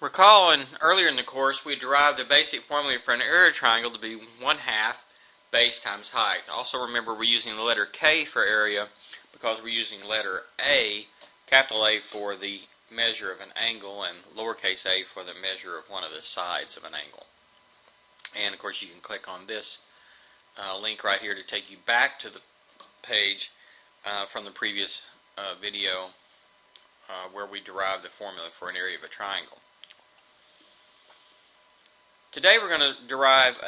Recall earlier in the course we derived the basic formula for an area triangle to be 1/2 base times height. Also remember we're using the letter K for area because we're using letter A, capital A, for the measure of an angle and lowercase a for the measure of one of the sides of an angle. And of course you can click on this link right here to take you back to the page from the previous video where we derived the formula for an area of a triangle. Today we're going to derive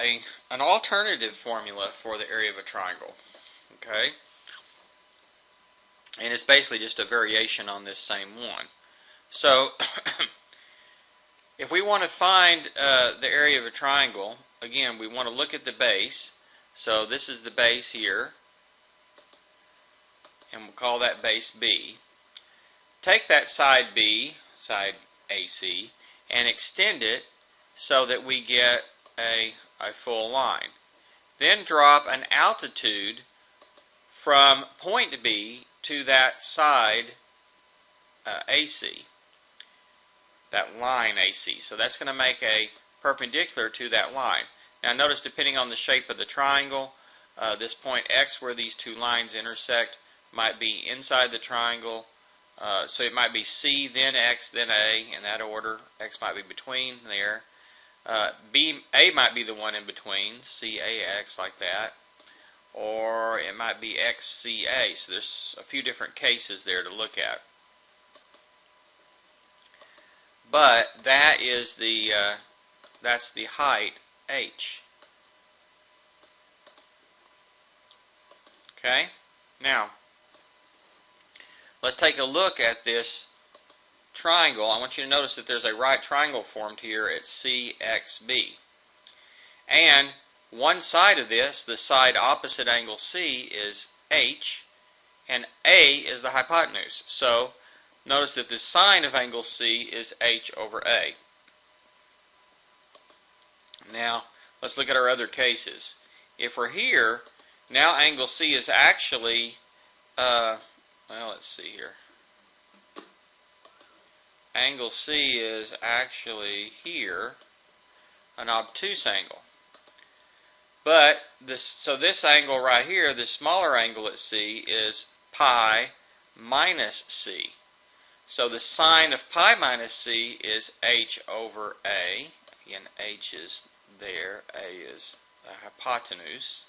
an alternative formula for the area of a triangle. Okay? And it's basically just a variation on this same one. So, if we want to find the area of a triangle, again, we want to look at the base. So this is the base here, and we'll call that base B. Take that side B, side AC, and extend it so that we get a full line. Then drop an altitude from point B to that side AC, that line AC. So that's going to make a perpendicular to that line. Now notice, depending on the shape of the triangle, this point X where these two lines intersect might be inside the triangle. So it might be C, then X, then A, in that order. X might be between there. A might be the one in between, CAX, like that. Or it might be XCA. So there's a few different cases there to look at. But that is that's the height H. Okay? Now, let's take a look at this triangle. I want you to notice that there's a right triangle formed here at CXB. And one side of this, the side opposite angle C, is H, and A is the hypotenuse. So, notice that the sine of angle C is H over A. Now, let's look at our other cases. If we're here, now angle C is actually, well, let's see here. Angle C is actually here, an obtuse angle. But this angle right here, the smaller angle at C, is pi minus C. So the sine of pi minus C is H over A. Again, H is there, A is the hypotenuse,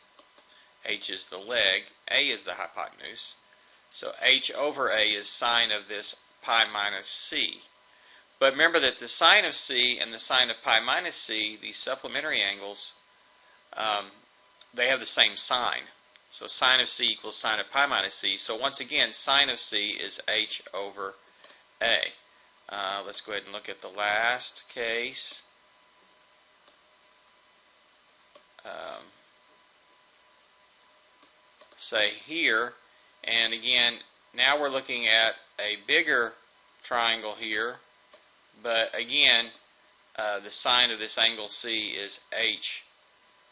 H is the leg, A is the hypotenuse. So H over A is sine of this pi minus C. But remember that the sine of C and the sine of pi minus C, these supplementary angles, they have the same sign. So sine of C equals sine of pi minus C. So once again, sine of C is H over A. Let's go ahead and look at the last case. Say here, and again, now we're looking at a bigger triangle here, but again, the sine of this angle C is H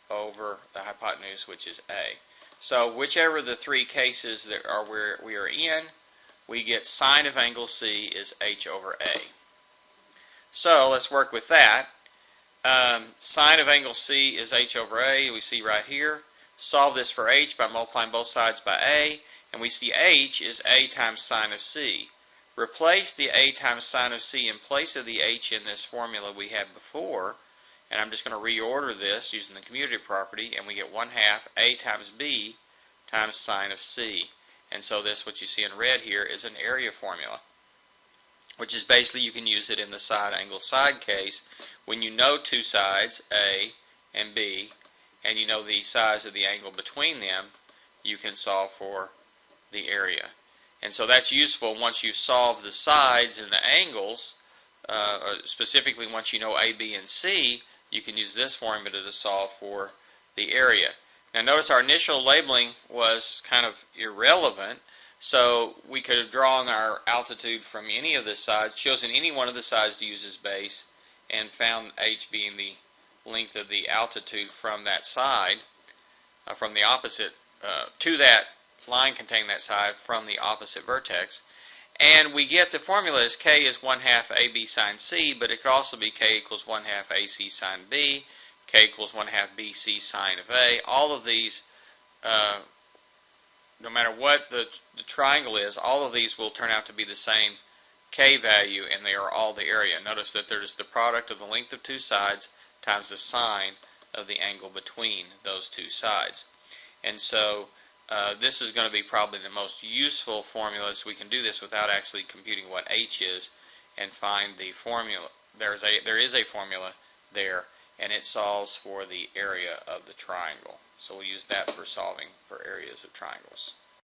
over the hypotenuse, which is A. So whichever the three cases that are where we are in, we get sine of angle C is H over A. So let's work with that. Sine of angle C is H over A, we see right here. Solve this for H by multiplying both sides by A, and we see H is A times sine of C. Replace the A times sine of C in place of the H in this formula we had before, and I'm just going to reorder this using the commutative property, and we get 1/2 A times B times sine of C. And so this, what you see in red here, is an area formula, which is basically you can use it in the side angle side case when you know two sides, A and B, and you know the size of the angle between them, you can solve for the area. And so that's useful once you've solved the sides and the angles, specifically once you know A, B, and C, you can use this formula to solve for the area. Now notice our initial labeling was kind of irrelevant, so we could have drawn our altitude from any of the sides, chosen any one of the sides to use as base, and found H being the length of the altitude from that side, from the opposite, to that line containing that side from the opposite vertex. And we get the formula as K is 1/2 AB sine C, but it could also be K equals 1/2 AC sine B, K equals 1/2 BC sine of A. All of these, no matter what the triangle is, all of these will turn out to be the same K value, and they are all the area. Notice that there's the product of the length of two sides times the sine of the angle between those two sides. And so this is going to be probably the most useful formula, so we can do this without actually computing what H is and find the formula. There is a formula there, and it solves for the area of the triangle. So we'll use that for solving for areas of triangles.